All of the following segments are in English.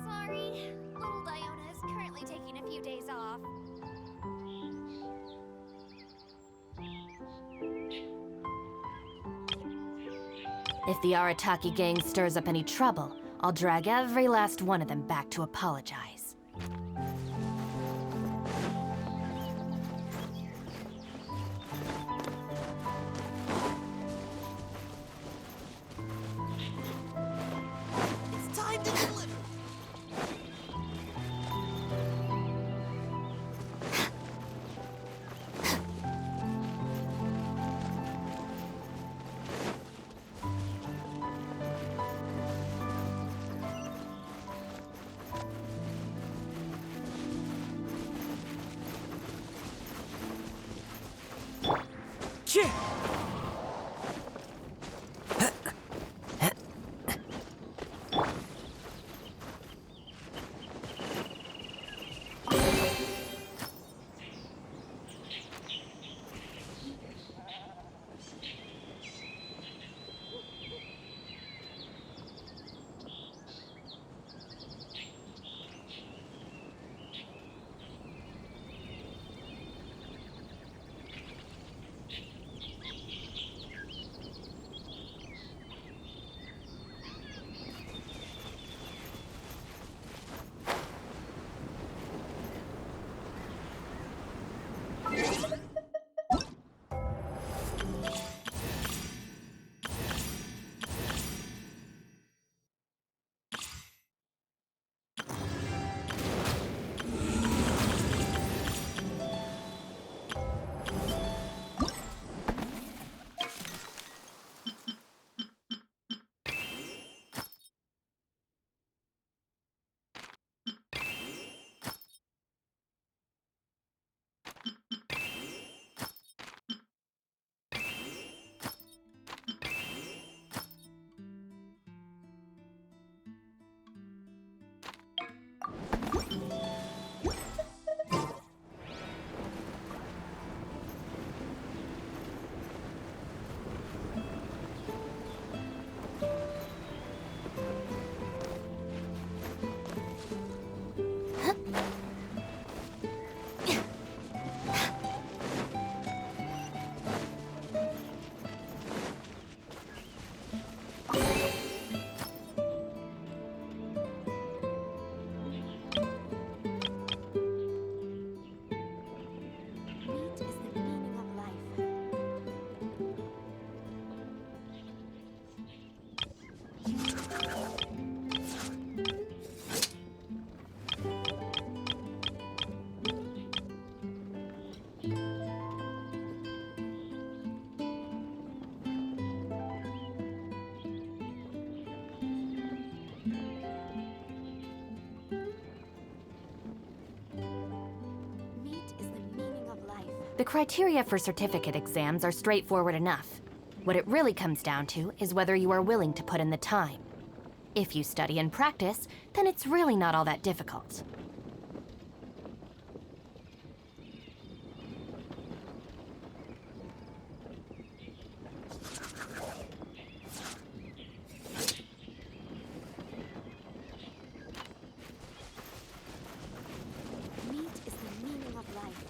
Sorry, little Diona is currently taking a few days off. If the Arataki gang stirs up any trouble, I'll drag every last one of them back to apologize. It's time to deliver! Meat is the meaning of life. Meat is the meaning of life. The criteria for certificate exams are straightforward enough. What it really comes down to is whether you are willing to put in the time. If you study and practice, then it's really not all that difficult. Meat is the meaning of life.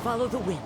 follow the wind.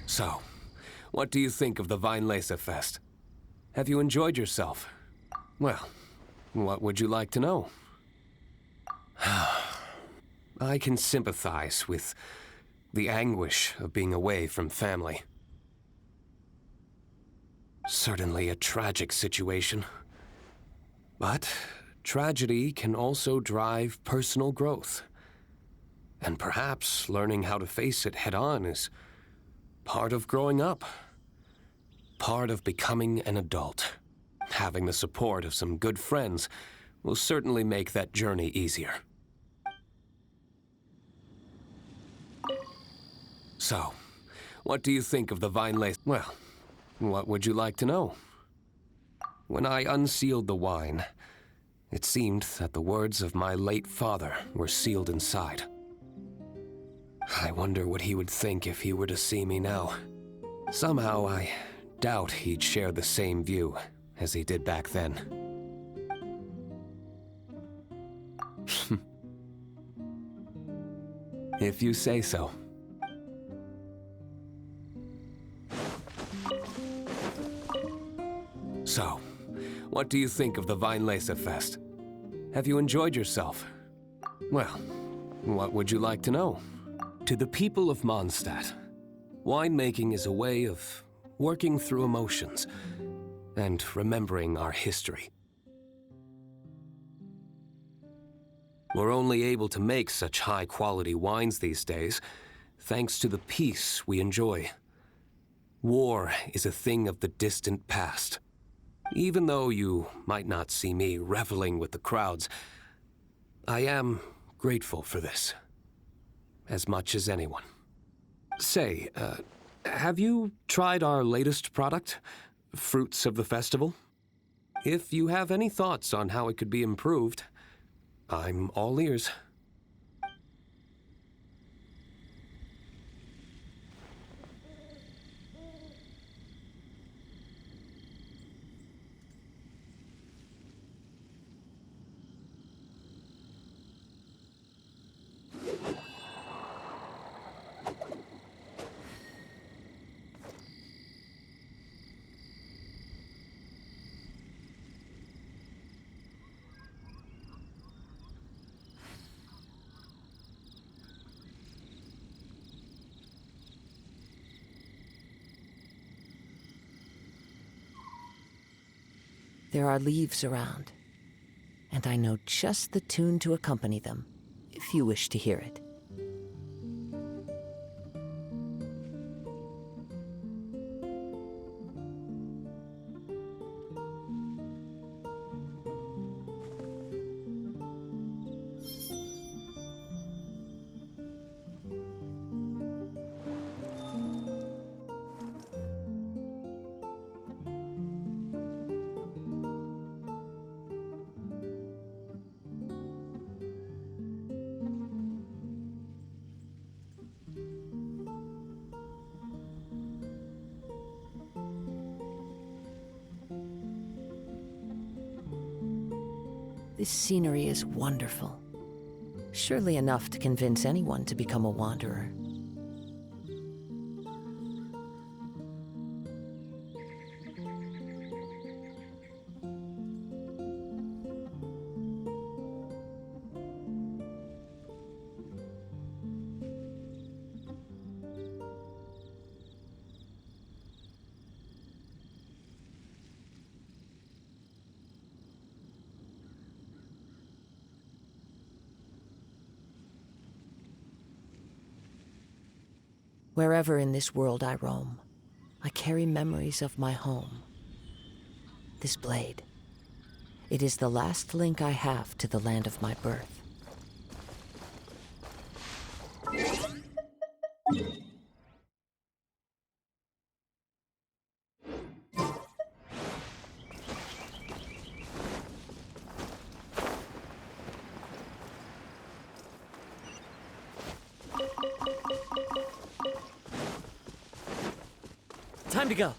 So, what do you think of the Winefest Fest? Have you enjoyed yourself? Well, what would you like to know? I can sympathize with the anguish of being away from family. Certainly a tragic situation. But tragedy can also drive personal growth. And perhaps learning how to face it head-on is part of growing up. Part of becoming an adult. Having the support of some good friends will certainly make that journey easier. So, what do you think of the Winefest? Well, what would you like to know? When I unsealed the wine, it seemed that the words of my late father were sealed inside. I wonder what he would think if he were to see me now. Somehow, I doubt he'd share the same view as he did back then. If you say so. So, what do you think of the Winefest Fest? Have you enjoyed yourself? Well, what would you like to know? To the people of Mondstadt, winemaking is a way of working through emotions and remembering our history. We're only able to make such high-quality wines these days thanks to the peace we enjoy. War is a thing of the distant past. Even though you might not see me reveling with the crowds, I am grateful for this. As much as anyone. Say, have you tried our latest product, Fruits of the Festival? If you have any thoughts on how it could be improved, I'm all ears. There are leaves around, and I know just the tune to accompany them, if you wish to hear it. This scenery is wonderful. Surely enough to convince anyone to become a wanderer. Wherever in this world I roam, I carry memories of my home. This blade, it is the last link I have to the land of my birth. Time to go.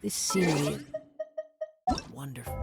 This scenery is wonderful.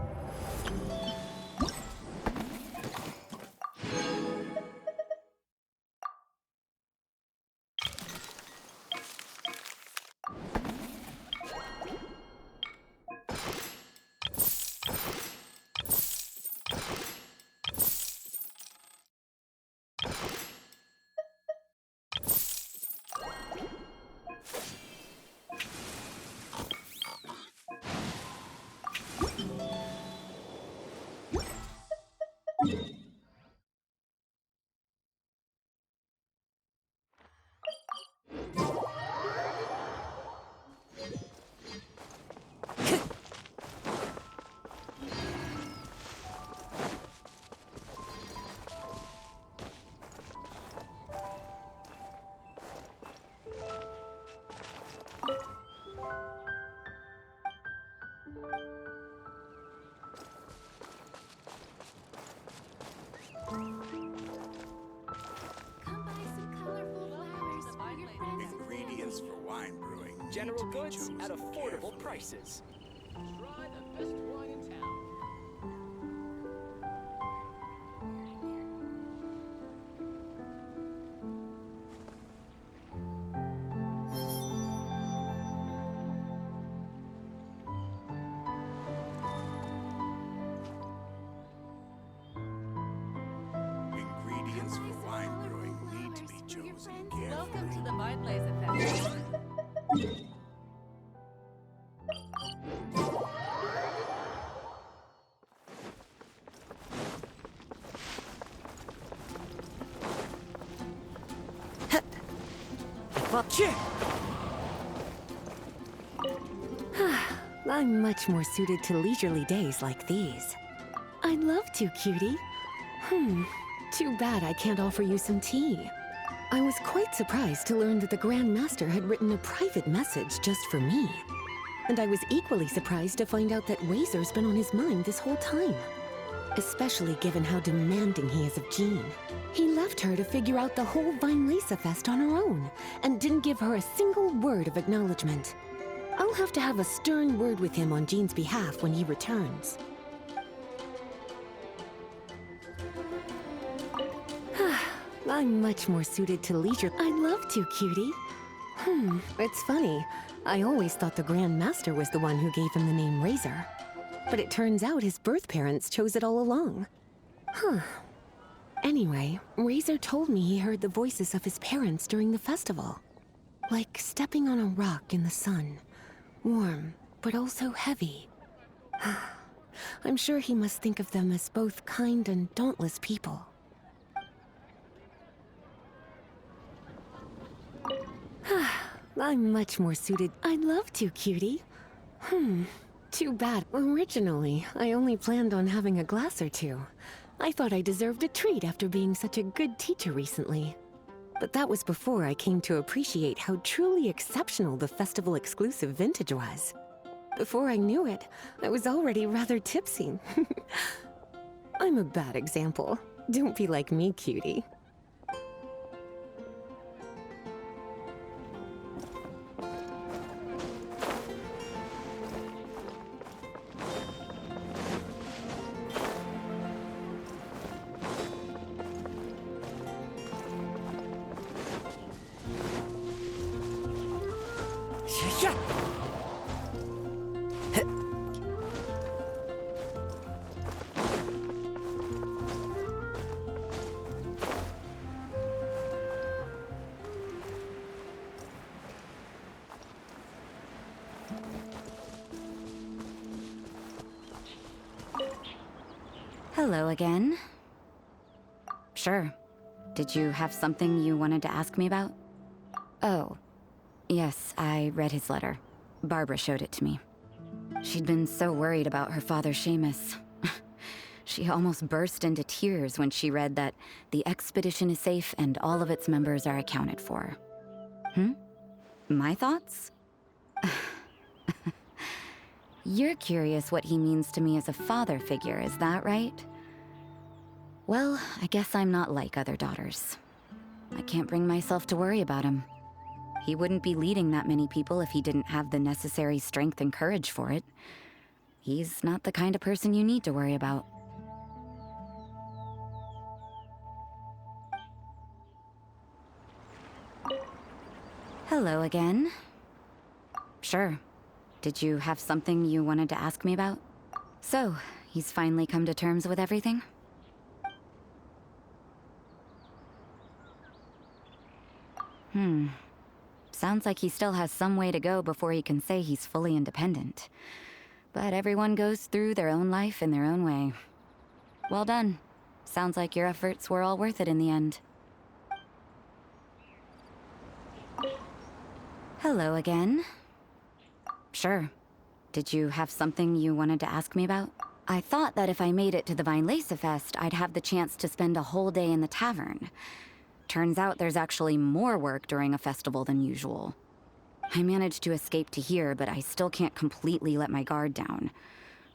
Come buy some colorful flowers for your friends and Ingredients for wine brewing. need General to be goods chosen at affordable carefully. prices. Try the best wine in town. Ingredients Buy for some wine colorful brewing need to flowers be for your chosen friends. carefully. Welcome to the Vine Blaze Effect. I'm much more suited to leisurely days like these. I'd love to, cutie. Too bad I can't offer you some tea. I was quite surprised to learn that the Grand Master had written a private message just for me. And I was equally surprised to find out that Razor's been on his mind this whole time. Especially given how demanding he is of Jean. He left her to figure out the whole Vinelesa Fest on her own, and didn't give her a single word of acknowledgement. I'll have to have a stern word with him on Jean's behalf when he returns. I'm much more suited to leisure. I'd love to, cutie. It's funny. I always thought the Grand Master was the one who gave him the name Razor. But it turns out his birth parents chose it all along. Anyway, Razor told me he heard the voices of his parents during the festival. Like stepping on a rock in the sun. Warm, but also heavy. I'm sure he must think of them as both kind and dauntless people. I'm much more suited. I'd love to, cutie. Too bad. Originally, I only planned on having a glass or two. I thought I deserved a treat after being such a good teacher recently. But that was before I came to appreciate how truly exceptional the festival exclusive vintage was. Before I knew it, I was already rather tipsy. I'm a bad example. Don't be like me, cutie. Hello again. Sure. Did you have something you wanted to ask me about? Oh, yes, I read his letter. Barbara showed it to me. She'd been so worried about her father, Seamus. She almost burst into tears when she read that the expedition is safe and all of its members are accounted for. My thoughts? You're curious what he means to me as a father figure, is that right? Well, I guess I'm not like other daughters. I can't bring myself to worry about him. He wouldn't be leading that many people if he didn't have the necessary strength and courage for it. He's not the kind of person you need to worry about. Hello again. Sure. Did you have something you wanted to ask me about? So, he's finally come to terms with everything? Sounds like he still has some way to go before he can say he's fully independent. But everyone goes through their own life in their own way. Well done. Sounds like your efforts were all worth it in the end. Hello again. Sure. Did you have something you wanted to ask me about? I thought that if I made it to the Vinelesa Fest, I'd have the chance to spend a whole day in the tavern. Turns out there's actually more work during a festival than usual. I managed to escape to here, but I still can't completely let my guard down.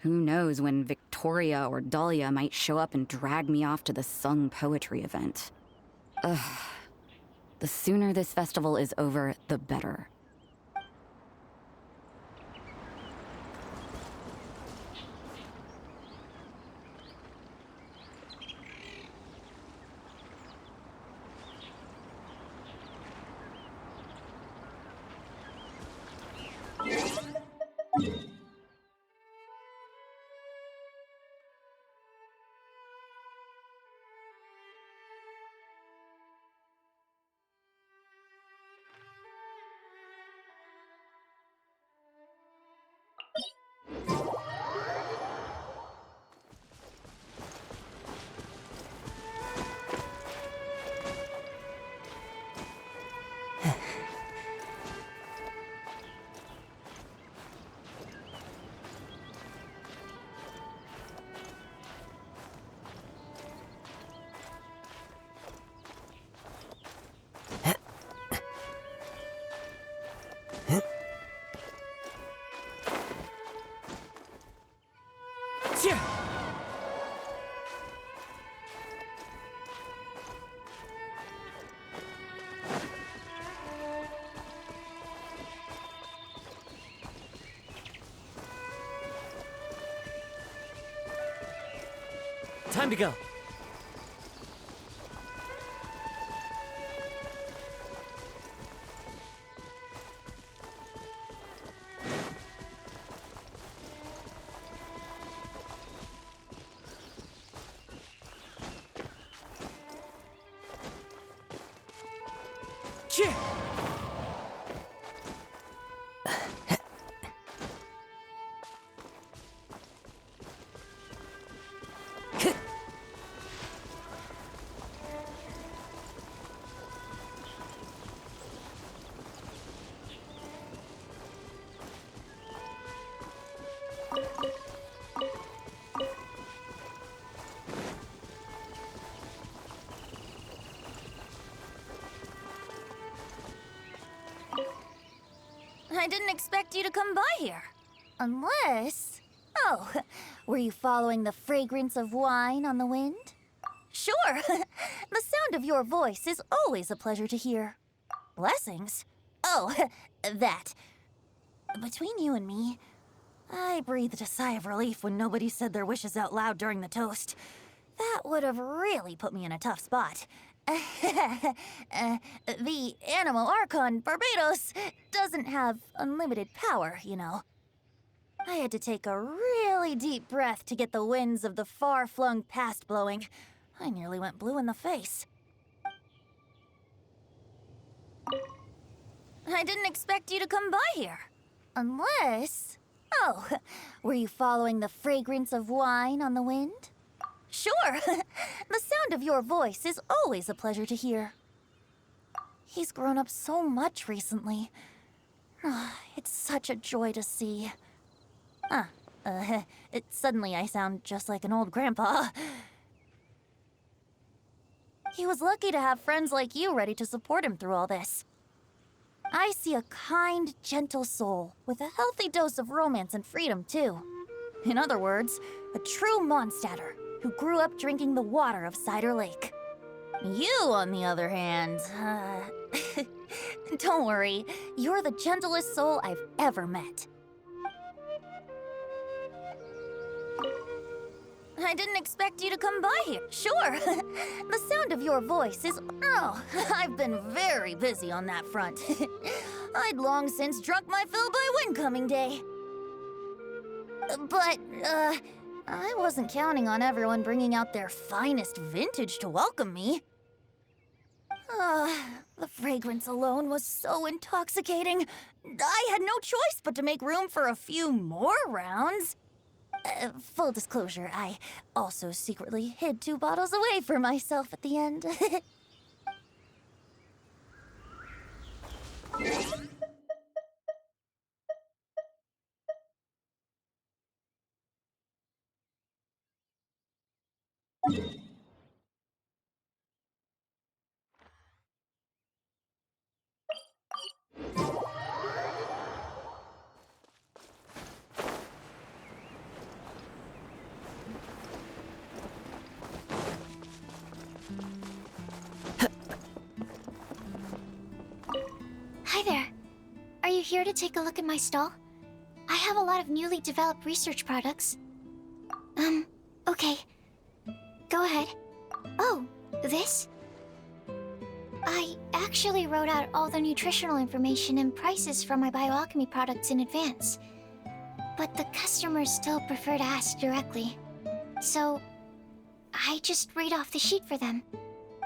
Who knows when Victoria or Dahlia might show up and drag me off to the sung poetry event. Ugh. The sooner this festival is over, the better. Time to go. I didn't expect you to come by here. Unless... Oh, were you following the fragrance of wine on the wind? Sure. The sound of your voice is always a pleasure to hear. Blessings? Oh, that. Between you and me, I breathed a sigh of relief when nobody said their wishes out loud during the toast. That would have really put me in a tough spot. The Animal Archon Barbados doesn't have unlimited power, you know. I had to take a really deep breath to get the winds of the far-flung past blowing. I nearly went blue in the face. I didn't expect you to come by here. Unless... Oh, were you following the fragrance of wine on the wind? Sure. The sound of your voice is always a pleasure to hear. He's grown up so much recently. It's such a joy to see. Suddenly I sound just like an old grandpa. He was lucky to have friends like you ready to support him through all this. I see a kind, gentle soul with a healthy dose of romance and freedom, too. In other words, a true Mondstatter who grew up drinking the water of Cider Lake. You, on the other hand, don't worry, you're the gentlest soul I've ever met. I didn't expect you to come by here. Sure. The sound of your voice is... Oh, I've been very busy on that front. I'd long since drunk my fill by Windcoming Day. But, I wasn't counting on everyone bringing out their finest vintage to welcome me. The fragrance alone was so intoxicating. I had no choice but to make room for a few more rounds. Full disclosure, I also secretly hid 2 bottles away for myself at the end. Hi there. Are you here to take a look at my stall? I have a lot of newly developed research products. Okay. Go ahead. Oh, this? I actually wrote out all the nutritional information and prices for my bioalchemy products in advance. But the customers still prefer to ask directly. So, I just read off the sheet for them.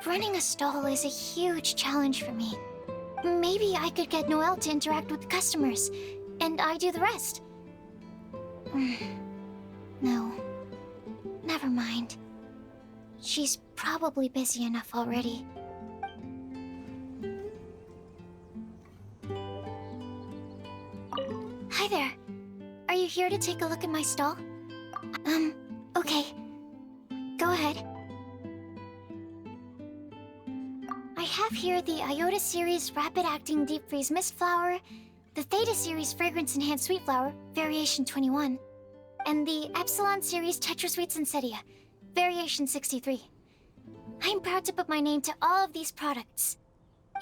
Running a stall is a huge challenge for me. Maybe I could get Noelle to interact with the customers, and I do the rest. No. Never mind. She's probably busy enough already. Hi there. Are you here to take a look at my stall? Okay. Go ahead. I have here the Iota Series Rapid Acting Deep Freeze Mist Flower, the Theta Series Fragrance Enhanced Sweet Flower, Variation 21, and the Epsilon Series Tetra Sweet Sensetia, Variation 63. I'm proud to put my name to all of these products.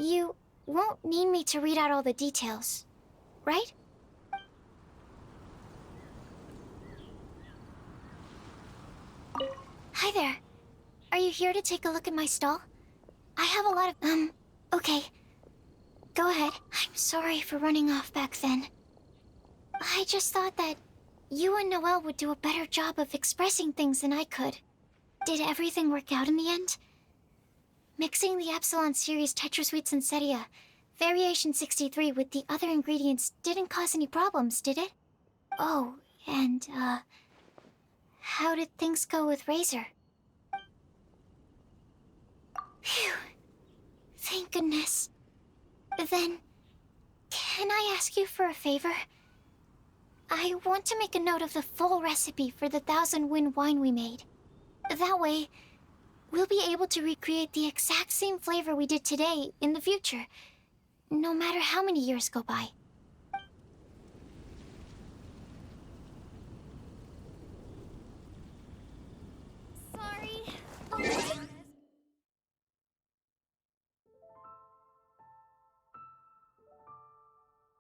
You won't need me to read out all the details, right? Hi there. Are you here to take a look at my stall? I have a lot of, okay. Go ahead. I'm sorry for running off back then. I just thought that you and Noelle would do a better job of expressing things than I could. Did everything work out in the end? Mixing the Epsilon series Tetrasweet Sensetia, Variation 63 with the other ingredients didn't cause any problems, did it? Oh, and, how did things go with Razor? Phew. Thank goodness. Then, can I ask you for a favor? I want to make a note of the full recipe for the 1000 Wind wine we made. That way, we'll be able to recreate the exact same flavor we did today in the future, no matter how many years go by.